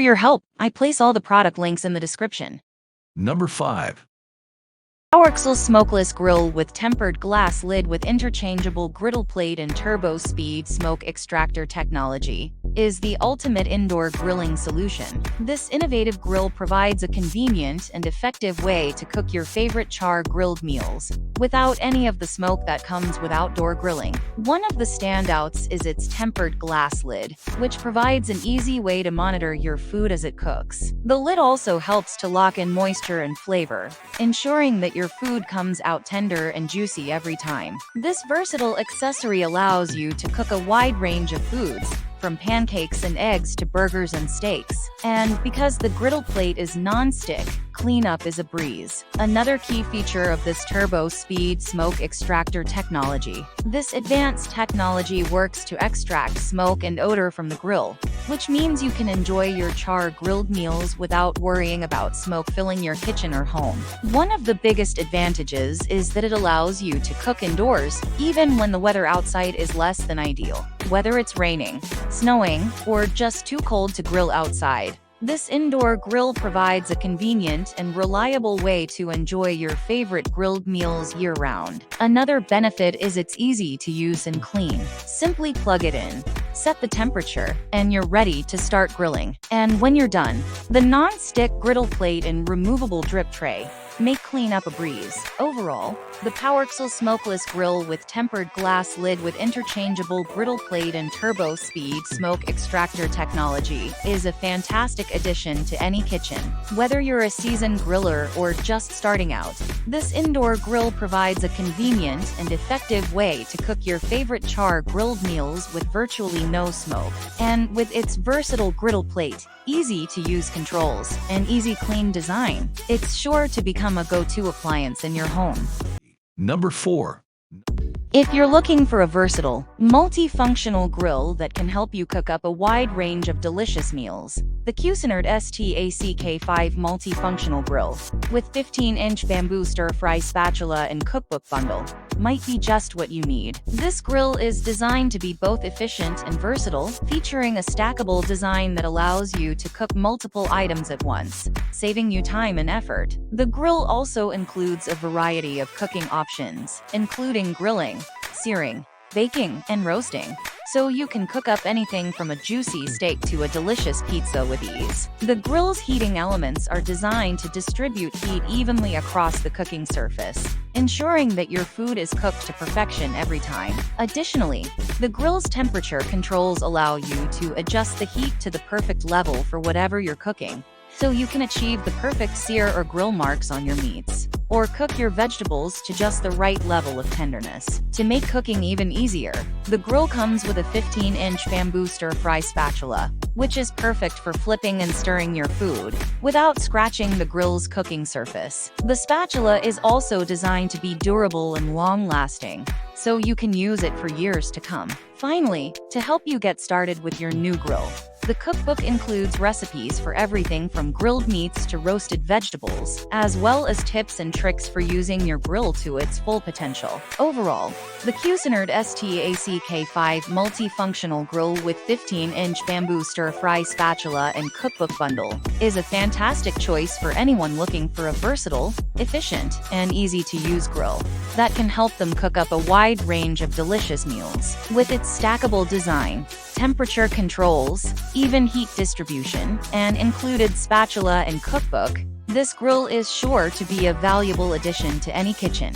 your help. I place all the product links in the description. Number 5. PowerXL Smokeless Grill with tempered glass lid with interchangeable griddle plate and turbo speed smoke extractor technology is the ultimate indoor grilling solution. This innovative grill provides a convenient and effective way to cook your favorite char-grilled meals without any of the smoke that comes with outdoor grilling. One of the standouts is its tempered glass lid, which provides an easy way to monitor your food as it cooks. The lid also helps to lock in moisture and flavor, ensuring that your food comes out tender and juicy every time. This versatile accessory allows you to cook a wide range of foods, from pancakes and eggs to burgers and steaks. And because the griddle plate is non-stick, cleanup is a breeze. Another key feature of this turbo speed smoke extractor technology. This advanced technology works to extract smoke and odor from the grill, which means you can enjoy your char-grilled meals without worrying about smoke filling your kitchen or home. One of the biggest advantages is that it allows you to cook indoors, even when the weather outside is less than ideal. Whether it's raining, snowing, or just too cold to grill outside, this indoor grill provides a convenient and reliable way to enjoy your favorite grilled meals year-round. Another benefit is it's easy to use and clean. Simply plug it in, set the temperature, and you're ready to start grilling. And when you're done, the non-stick griddle plate and removable drip tray make cleanup a breeze. Overall, the PowerXL Smokeless Grill with tempered glass lid with interchangeable griddle plate and turbo speed smoke extractor technology is a fantastic addition to any kitchen. Whether you're a seasoned griller or just starting out, this indoor grill provides a convenient and effective way to cook your favorite char-grilled meals with virtually no smoke. And with its versatile griddle plate, easy-to-use controls, and easy clean design, it's sure to become a go-to appliance in your home. Number 4. If you're looking for a versatile, multifunctional grill that can help you cook up a wide range of delicious meals, the Cuisinart STACK5 Multifunctional Grill, with 15-inch bamboo stir-fry spatula and cookbook bundle, might be just what you need. This grill is designed to be both efficient and versatile, featuring a stackable design that allows you to cook multiple items at once, saving you time and effort. The grill also includes a variety of cooking options, including grilling, searing, baking, and roasting, so you can cook up anything from a juicy steak to a delicious pizza with ease. The grill's heating elements are designed to distribute heat evenly across the cooking surface, ensuring that your food is cooked to perfection every time. Additionally, the grill's temperature controls allow you to adjust the heat to the perfect level for whatever you're cooking, so you can achieve the perfect sear or grill marks on your meats, or cook your vegetables to just the right level of tenderness. To make cooking even easier, the grill comes with a 15-inch bamboo stir-fry spatula, which is perfect for flipping and stirring your food without scratching the grill's cooking surface. The spatula is also designed to be durable and long-lasting, so you can use it for years to come. Finally, to help you get started with your new grill, the cookbook includes recipes for everything from grilled meats to roasted vegetables, as well as tips and tricks for using your grill to its full potential. Overall, the Cuisinart STACK5 Multifunctional Grill with 15-inch bamboo stir-fry spatula and cookbook bundle is a fantastic choice for anyone looking for a versatile, efficient, and easy-to-use grill that can help them cook up a wide range of delicious meals. With its stackable design, temperature controls, even heat distribution, and included spatula and cookbook, this grill is sure to be a valuable addition to any kitchen.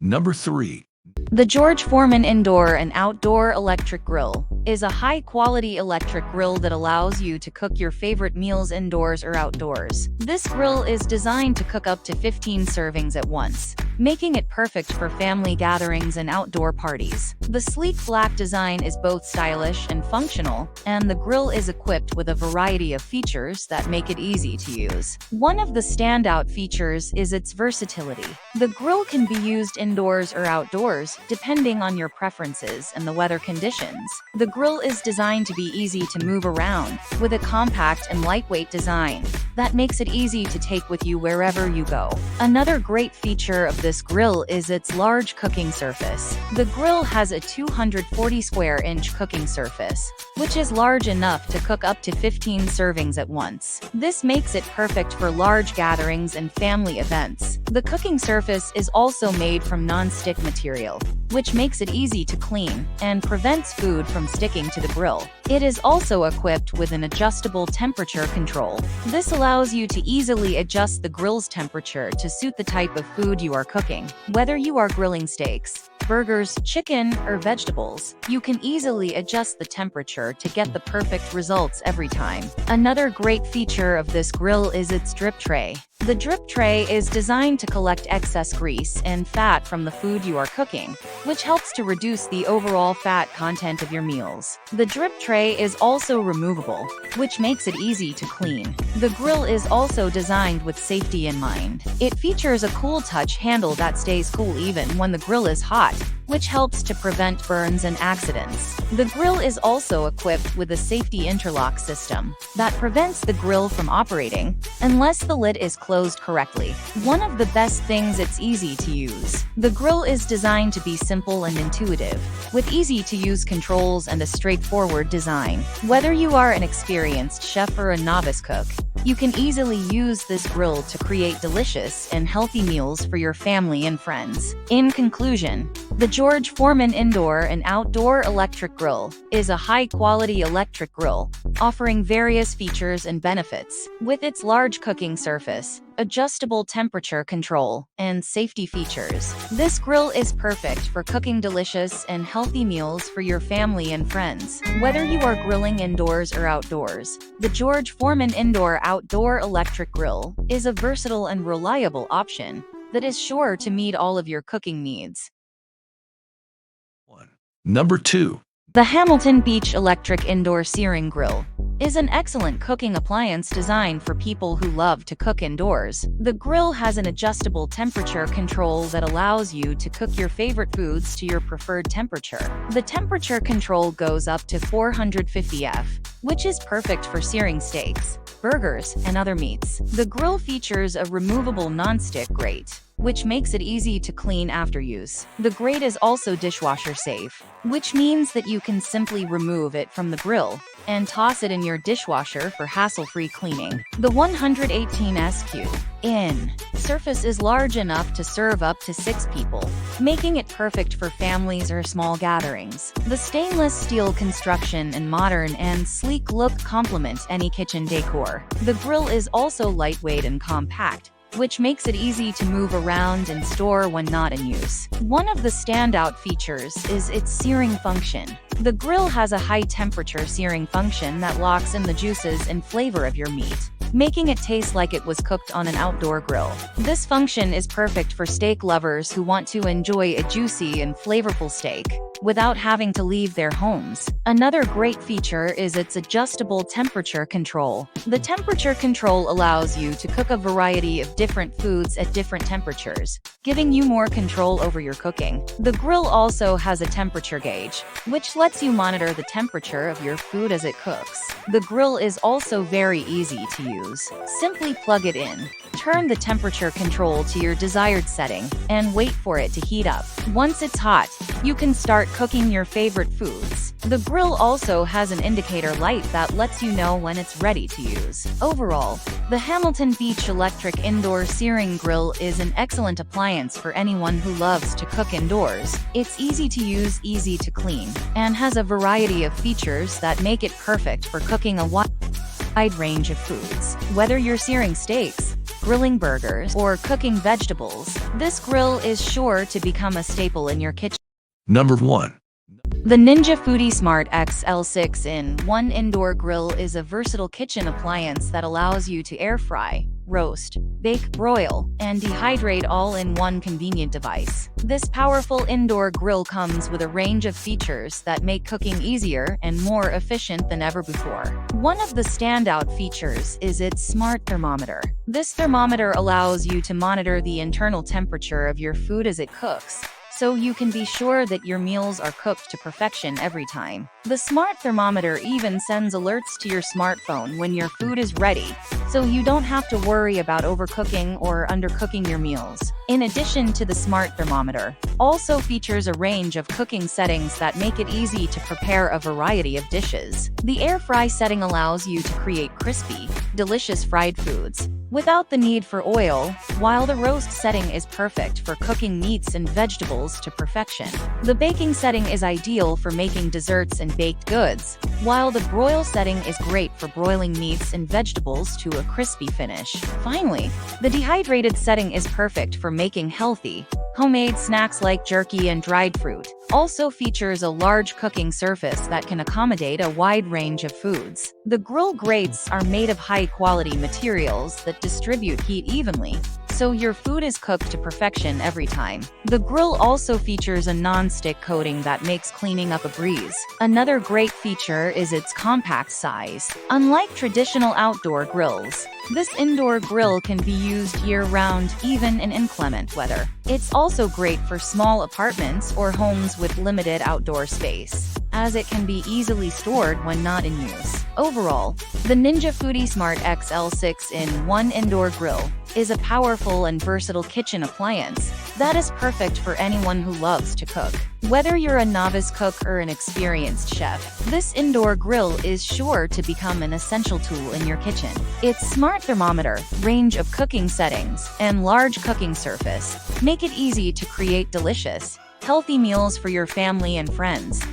Number 3. The George Foreman Indoor and Outdoor Electric Grill is a high-quality electric grill that allows you to cook your favorite meals indoors or outdoors. This grill is designed to cook up to 15 servings at once, making it perfect for family gatherings and outdoor parties. The sleek black design is both stylish and functional, and the grill is equipped with a variety of features that make it easy to use. One of the standout features is its versatility. The grill can be used indoors or outdoors, depending on your preferences and the weather conditions. The grill is designed to be easy to move around, with a compact and lightweight design, that makes it easy to take with you wherever you go. Another great feature of this grill is its large cooking surface. The grill has a 240 square inch cooking surface, which is large enough to cook up to 15 servings at once. This makes it perfect for large gatherings and family events. The cooking surface is also made from non-stick material, which makes it easy to clean and prevents food from sticking to the grill. It is also equipped with an adjustable temperature control. This allows you to easily adjust the grill's temperature to suit the type of food you are cooking. Whether you are grilling steaks, burgers, chicken, or vegetables, you can easily adjust the temperature to get the perfect results every time. Another great feature of this grill is its drip tray. The drip tray is designed to collect excess grease and fat from the food you are cooking, which helps to reduce the overall fat content of your meals. The drip tray is also removable, which makes it easy to clean. The grill is also designed with safety in mind. It features a cool touch handle that stays cool even when the grill is hot, which helps to prevent burns and accidents. The grill is also equipped with a safety interlock system that prevents the grill from operating unless the lid is closed correctly. One of the best things, it's easy to use. The grill is designed to be simple and intuitive, with easy-to-use controls and a straightforward design. Whether you are an experienced chef or a novice cook, you can easily use this grill to create delicious and healthy meals for your family and friends. In conclusion, the George Foreman Indoor and Outdoor Electric Grill is a high-quality electric grill, offering various features and benefits. With its large cooking surface, adjustable temperature control, and safety features, this grill is perfect for cooking delicious and healthy meals for your family and friends. Whether you are grilling indoors or outdoors, the George Foreman Indoor Outdoor Electric Grill is a versatile and reliable option that is sure to meet all of your cooking needs. Number 2. The Hamilton Beach Electric Indoor Searing Grill is an excellent cooking appliance designed for people who love to cook indoors. The grill has an adjustable temperature control that allows you to cook your favorite foods to your preferred temperature. The temperature control goes up to 450 F, which is perfect for searing steaks, burgers, and other meats. The grill features a removable non-stick grate, which makes it easy to clean after use. The grate is also dishwasher safe, which means that you can simply remove it from the grill and toss it in your dishwasher for hassle-free cleaning. The 118 SQ-in surface is large enough to serve up to 6 people, making it perfect for families or small gatherings. The stainless steel construction and modern and sleek look complement any kitchen decor. The grill is also lightweight and compact, which makes it easy to move around and store when not in use. One of the standout features is its searing function. The grill has a high-temperature searing function that locks in the juices and flavor of your meat, making it taste like it was cooked on an outdoor grill. This function is perfect for steak lovers who want to enjoy a juicy and flavorful steak without having to leave their homes. Another great feature is its adjustable temperature control. The temperature control allows you to cook a variety of different foods at different temperatures, giving you more control over your cooking. The grill also has a temperature gauge, which lets you monitor the temperature of your food as it cooks. The grill is also very easy to use. Simply plug it in, turn the temperature control to your desired setting, and wait for it to heat up. Once it's hot, you can start cooking your favorite foods. The grill also has an indicator light that lets you know when it's ready to use. Overall, the Hamilton Beach Electric Indoor Searing Grill is an excellent appliance for anyone who loves to cook indoors. It's easy to use, easy to clean, and has a variety of features that make it perfect for cooking a wide range of foods. Whether you're searing steaks, grilling burgers, or cooking vegetables, this grill is sure to become a staple in your kitchen. Number 1. The Ninja Foodi Smart XL 6-in-1 Indoor Grill is a versatile kitchen appliance that allows you to air fry, roast, bake, broil, and dehydrate all in one convenient device. This powerful indoor grill comes with a range of features that make cooking easier and more efficient than ever before. One of the standout features is its smart thermometer. This thermometer allows you to monitor the internal temperature of your food as it cooks, so you can be sure that your meals are cooked to perfection every time. The smart thermometer even sends alerts to your smartphone when your food is ready, so you don't have to worry about overcooking or undercooking your meals. In addition to the smart thermometer, also features a range of cooking settings that make it easy to prepare a variety of dishes. The air fry setting allows you to create crispy, delicious fried foods without the need for oil, while the roast setting is perfect for cooking meats and vegetables to perfection. The baking setting is ideal for making desserts and baked goods, while the broil setting is great for broiling meats and vegetables to a crispy finish. Finally, the dehydrated setting is perfect for making healthy, homemade snacks like jerky and dried fruit. Also features a large cooking surface that can accommodate a wide range of foods. The grill grates are made of high-quality materials that distribute heat evenly, so your food is cooked to perfection every time. The grill also features a non-stick coating that makes cleaning up a breeze. Another great feature is its compact size. Unlike traditional outdoor grills, this indoor grill can be used year-round, even in inclement weather. It's also great for small apartments or homes with limited outdoor space, as it can be easily stored when not in use. Overall, the Ninja Foodi Smart XL 6-in-1 indoor grill is a powerful and versatile kitchen appliance that is perfect for anyone who loves to cook. Whether you're a novice cook or an experienced chef, this indoor grill is sure to become an essential tool in your kitchen. Its smart thermometer, range of cooking settings, and large cooking surface make it easy to create delicious, healthy meals for your family and friends.